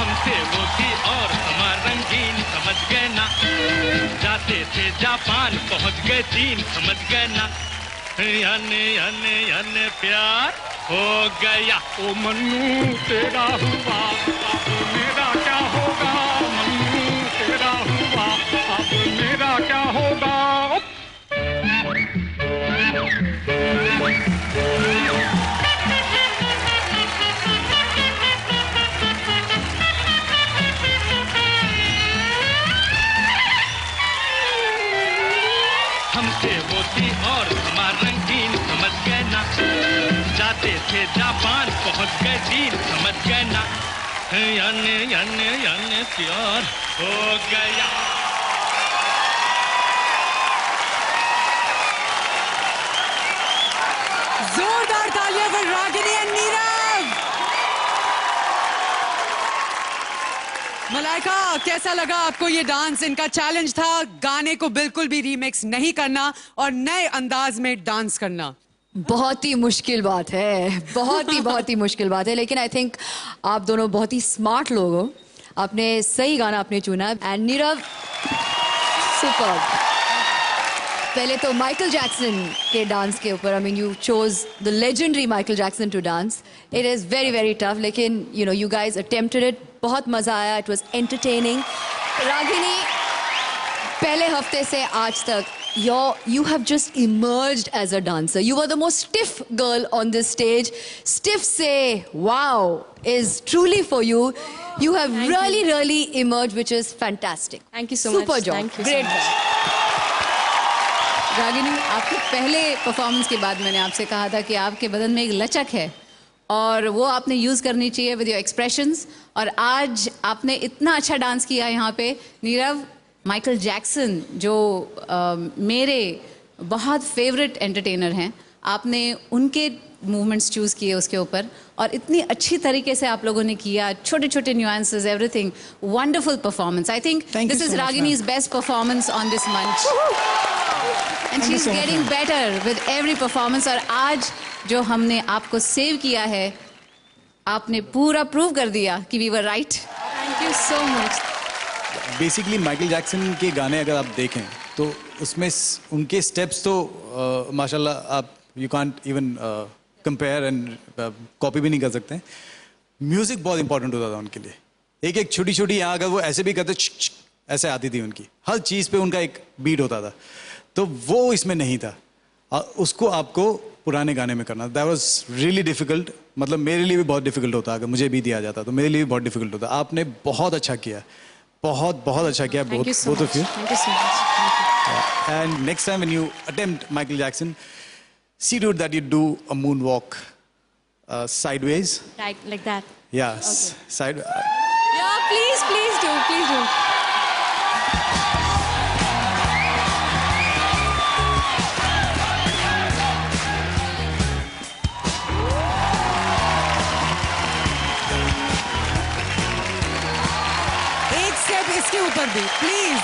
हमसे वो थी और हमारा रंगीन, समझ गए ना। जाते थे जापान, पहुंच गए चीन, समझ गए ना। याने याने याने प्यार हो गया। ओ मन्नू तेरा हुआ, अब मेरा क्या होगा। मन्नू तेरा हुआ, अब मेरा क्या होगा। हमसे वो थी और हमारा रंगीन, समझ गए ना। जाते थे जापान, पहुंच गए चीन, समझ गए ना। याने याने याने प्यार हो गया। जोरदार तालियां for रागिनी और नीरव। मलाइका, कैसा लगा आपको ये डांस? इनका चैलेंज था गाने को बिल्कुल भी रीमिक्स नहीं करना और नए अंदाज में डांस करना। बहुत ही मुश्किल बात है, बहुत ही मुश्किल बात है, लेकिन आई थिंक आप दोनों बहुत ही स्मार्ट लोग हो। आपने सही गाना आपने चुना एंड नीरव सुपर। पहले तो माइकल जैक्सन के डांस के ऊपर, I mean you chose the legendary Michael Jackson to dance. It is very very tough, लेकिन you know you guys attempted it. बहुत मज़ा आया, इट वॉज एंटरटेनिंग। रागिनी, पहले हफ्ते से आज तक you have just emerged as a dancer. You were the most stiff girl on this stage. Stiff say wow is truly for you. You have really emerged, which is fantastic. Thank you so much. Super job. Thank you Great so much. Ragini, आपके पहले performance के बाद मैंने आपसे कहा था कि आपके बदन में एक लचक है और वो आपने यूज़ करनी चाहिए विद योर एक्सप्रेशंस, और आज आपने इतना अच्छा डांस किया यहाँ पे। नीरव, माइकल जैक्सन जो मेरे बहुत फेवरेट एंटरटेनर हैं, आपने उनके मूवमेंट्स चूज़ किए उसके ऊपर और इतनी अच्छी तरीके से आप लोगों ने किया, छोटे छोटे nuances, everything wonderful performance. I think this is Ragini's best performance on this मंच and she is getting better with every performance. और आज जो हमने आपको सेव किया है, आपने पूरा प्रूव कर दिया कि we were right. Thank you so much. Basically Michael Jackson के गाने अगर आप देखें तो उसमें उनके स्टेप्स तो माशाल्लाह आप you can't even compare and copy भी नहीं कर सकते। म्यूजिक बहुत इंपॉर्टेंट होता था उनके लिए। एक एक छोटी छोटी यहाँ अगर वो ऐसे भी करते ऐसे आती थी उनकी, हर चीज़ पे उनका एक बीट होता था, तो वो इसमें नहीं था। उसको आपको पुराने गाने में करना, दैट वाज रियली डिफिकल्ट। मतलब मेरे लिए भी बहुत डिफिकल्ट होता, अगर मुझे भी दिया जाता तो मेरे लिए भी बहुत डिफिकल्ट होता। आपने बहुत अच्छा किया, बहुत अच्छा किया, both of you. Thank you so much. And next time when you attempt Michael Jackson, see to it that you do a moonwalk sideways. Like that. Yeah, side. Yeah, please do. इसके ऊपर भी please.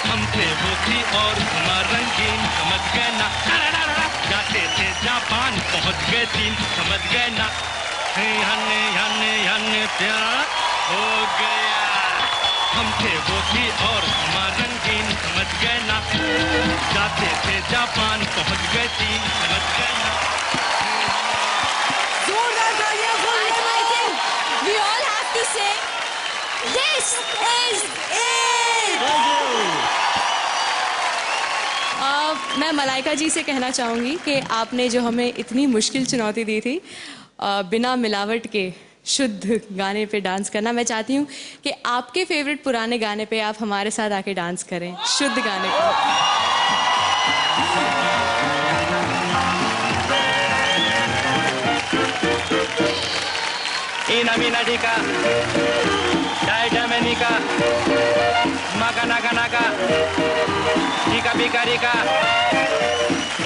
हमसे वो थी और हमारा रंगीन, समझ गए ना। जाते थे जापान, पहुंच गए चीन, समझ गए ना। याने प्यार हो गया। हमसे वो थी और हमारा रंगीन, समझ गए ना। जाते थे जापान, पहुंच गए चीन, समझ गए ना। I think we all have to say this is it. मैं मलाइका जी से कहना चाहूँगी कि आपने जो हमें इतनी मुश्किल चुनौती दी थी, बिना मिलावट के शुद्ध गाने पे डांस करना, मैं चाहती हूँ कि आपके फेवरेट पुराने गाने पे आप हमारे साथ आके डांस करें, शुद्ध गाने पे। Ina mina dika, dai damenika, maga naga naga, dika bika dika.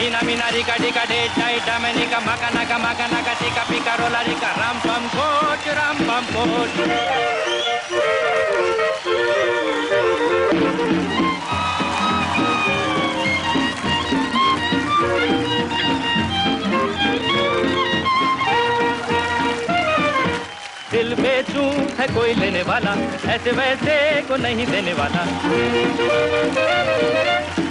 Ina mina dika dika de, dai damenika, maga naga dika bika rola dika, ram pam coach. दिल में ये छूट है कोई लेने वाला, ऐसे वैसे को नहीं देने वाला।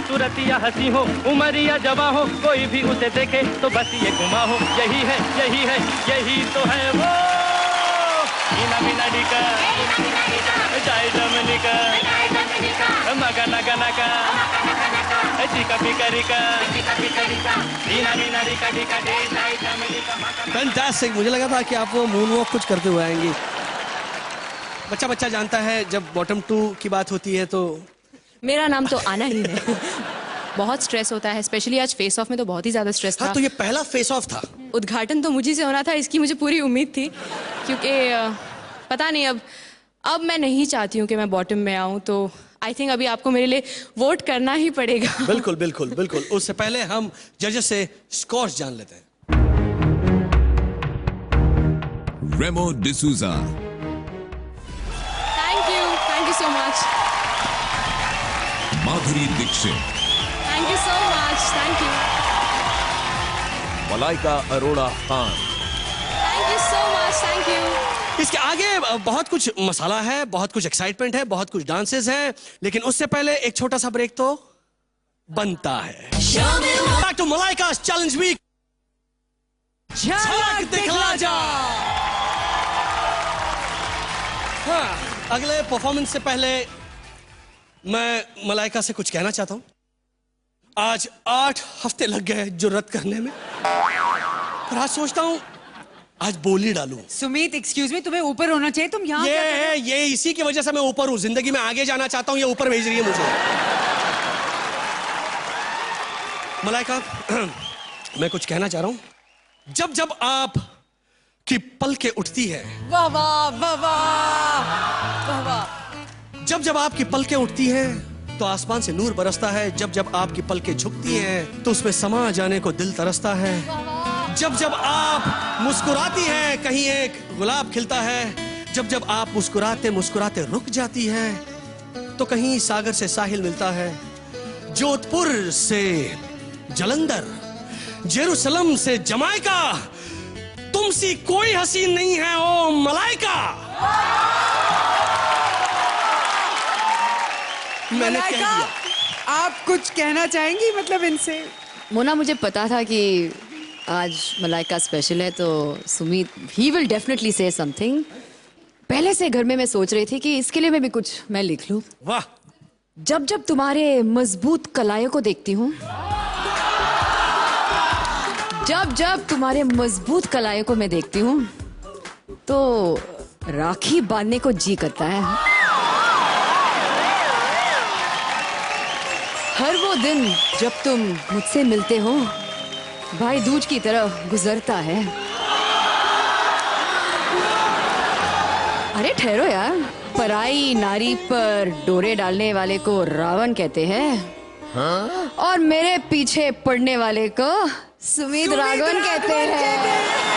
सूरत या हंसी हो, उम्र या जवां हो, कोई भी उसे देखे तो बस ये गुमा हो। यही है, यही है, यही तो है वो। मीना मीना डिका, जाए जमनिका, मगा नगा नगा, चिका पिका रिका, मीना मीना डिका डिका डे, जाए जमनिका। फैंटास्टिक। मुझे लगा था कि आप वो मून वॉक कुछ करते हुए आएंगे। बच्चा बच्चा जानता है जब बॉटम 2 की बात होती है तो मेरा नाम तो आना ही है। बहुत स्ट्रेस होता है, स्पेशली आज फेस ऑफ में तो बहुत ही ज्यादा स्ट्रेस था। हाँ, तो ये पहला फेस ऑफ था। उद्घाटन तो मुझे से होना था, इसकी मुझे पूरी उम्मीद थी, क्योंकि पता नहीं अब मैं नहीं चाहती हूँ कि मैं बॉटम में आऊँ, तो आई थिंक अभी आपको मेरे लिए वोट करना ही पड़ेगा। बिल्कुल बिल्कुल बिल्कुल। उससे पहले हम जजेस से स्कोर्स जान लेते हैं। Remo D'Souza. Thank you so much. Madhuri Dixit. Thank you so much, thank you. Malaika Arora Khan. Thank you so much, thank you. इसके आगे बहुत कुछ मसाला है, बहुत कुछ एक्साइटमेंट है, बहुत कुछ डांसेस हैं, लेकिन उससे पहले एक छोटा सा ब्रेक तो बनता है। Back to Malaika challenge week. Jhalak Dikhla जा। हाँ, अगले परफॉर्मेंस से पहले मैं मलाइका से कुछ कहना चाहता हूं। आज 8 हफ्ते लग गए जुर्रत करने में, पर आज सोचता हूं आज बोली डालूं। सुमित, एक्सक्यूज मी, तुम्हें ऊपर होना चाहिए, तुम यहाँ क्या कर रहे हो? ये इसी की वजह से मैं ऊपर हूं। जिंदगी में आगे जाना चाहता हूं, ये ऊपर भेज रही है मुझे। मलाइका, मैं कुछ कहना चाह रहा हूं। जब जब आप की पलकें उठती है, वाह वाह वाह वाह वाह वाह। जब जब आपकी पलकें उठती हैं तो आसमान से नूर बरसता है। जब जब आपकी पलकें झुकती हैं तो उसमें समा जाने को दिल तरसता है। जब जब आप मुस्कुराती हैं कहीं एक गुलाब खिलता है। जब जब आप मुस्कुराते मुस्कुराते रुक जाती है तो कहीं सागर से साहिल मिलता है। जोधपुर से जलंधर, जेरूसलम से जमाइका, तुमसी कोई हसीन नहीं है ओ मलाइका। मैंने कह मलाइका, दिया। आप कुछ कहना चाहेंगी मतलब इनसे? मोना, मुझे पता था कि आज मलाइका स्पेशल है, तो सुमित ही विल डेफिनेटली से समथिंग। पहले से घर में मैं सोच रही थी कि इसके लिए मैं भी कुछ मैं लिख लूं। वाह। जब जब तुम्हारे मजबूत कलाइयों को देखती हूँ, जब जब तुम्हारे मजबूत कलाइयों को मैं देखती हूँ तो राखी बांधने को जी करता है। हर वो दिन जब तुम मुझसे मिलते हो भाई दूज की तरह गुजरता है। अरे ठहरो यार, पराई नारी पर डोरे डालने वाले को रावण कहते हैं। हाँ? और मेरे पीछे पड़ने वाले को सुमित राघवन कहते हैं।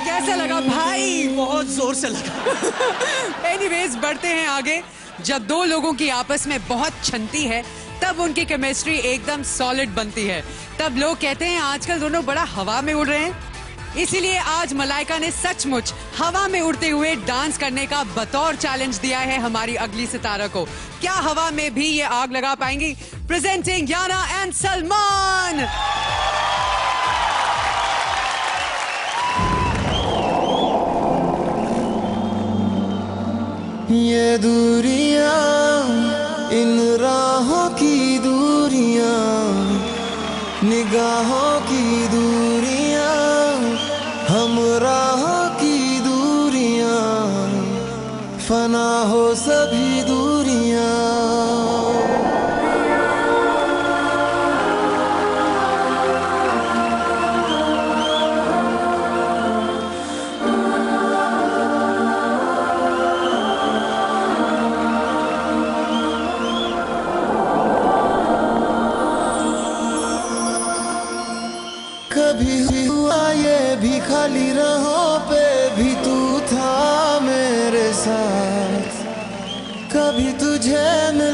कैसा लगा भाई? बहुत जोर से लगा। एनीवेज, बढ़ते हैं आगे। जब दो लोगों की आपस में बहुत छनती है तब उनकी केमिस्ट्री एकदम सॉलिड बनती है। तब लोग कहते हैं आजकल दोनों बड़ा हवा में उड़ रहे हैं। इसीलिए आज मलाइका ने सचमुच हवा में उड़ते हुए डांस करने का बतौर चैलेंज दिया है हमारी अगली सितारा को। क्या हवा में भी ये आग लगा पाएंगी? Presenting Yana and Salman. ये दूरियां, इन राहों की दूरियां, निगाहों की दूरियां, हम राहों की दूरियां, फना हो सभी दूरियां। कभी हुआ ये भी खाली राहों पे भी तू था मेरे साथ, कभी तुझे मिल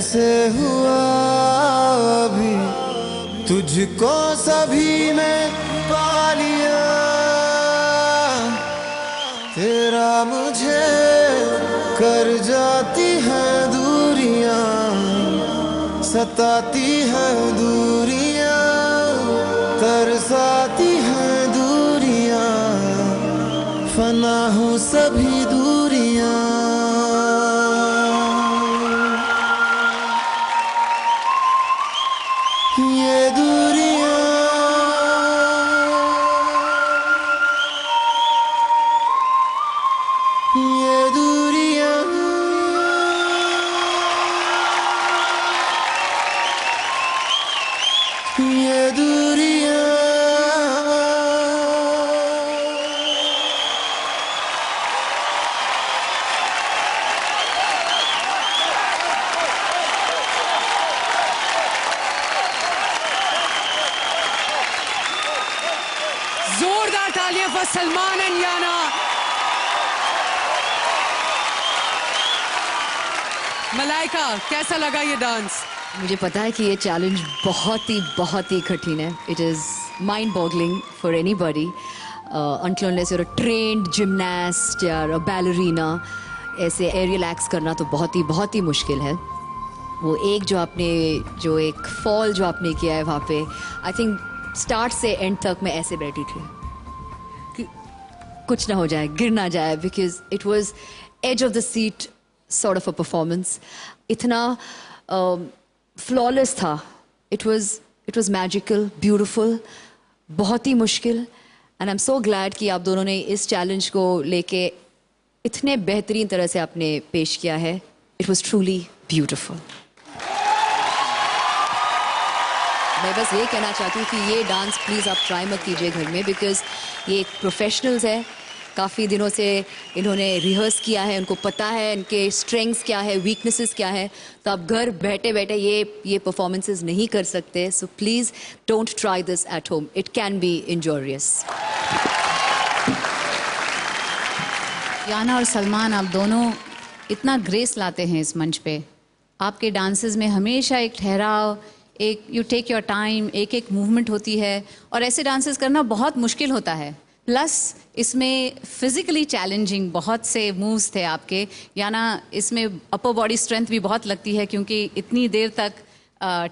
कैसे हुआ अभी तुझको सभी में पा लिया, तेरा मुझे कर जाती है दूरियां, सताती है दूरियां, तरसाती है दूरियां, फना हूँ सभी दूरियां। ये दूरियां ये दूरियां ये दूरियां जोरदार तालियां फॉर सलमान एंड याना। मलाइका, कैसा लगा ये डांस? मुझे पता है कि ये चैलेंज बहुत ही कठिन है. It is mind boggling for any buddy until unless you're a trained gymnast या a ballerina. ऐसे एरियल एक्ट्स करना तो बहुत ही मुश्किल है. वो जो एक फॉल जो आपने किया है वहाँ पे, आई थिंक स्टार्ट से एंड तक मैं ऐसे बैठी थी कि कुछ ना हो जाए, गिर ना जाए, because it was edge of the seat sort of a performance. इतना फ्लॉलेस था. इट वॉज मैजिकल, ब्यूटिफुल, बहुत ही मुश्किल. And I am so glad कि आप दोनों ने इस चैलेंज को लेके इतने बेहतरीन तरह से आपने पेश किया है. It was truly beautiful. मैं बस ये कहना चाहती हूँ कि ये डांस प्लीज़ आप ट्राई मत कीजिए घर में, बिकॉज ये एक प्रोफेशनल्स है. काफ़ी दिनों से इन्होंने रिहर्स किया है, उनको पता है इनके स्ट्रेंथ्स क्या है, वीकनेसेस क्या है. तो आप घर बैठे बैठे ये परफॉर्मेंसेस नहीं कर सकते. So please don't try this at home. It can be injurious. Yana और सलमान, आप दोनों इतना ग्रेस लाते हैं इस मंच पे. आपके डांसेस में हमेशा एक ठहराव, एक यू टेक योर टाइम, एक मूवमेंट होती है. और ऐसे डांसेस करना बहुत मुश्किल होता है. प्लस इसमें फिजिकली चैलेंजिंग बहुत से मूव्स थे आपके. याना इसमें अपर बॉडी स्ट्रेंथ भी बहुत लगती है, क्योंकि इतनी देर तक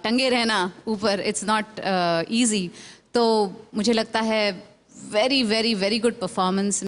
टंगे रहना ऊपर, इट्स नॉट ईजी. तो मुझे लगता है very very very good performance.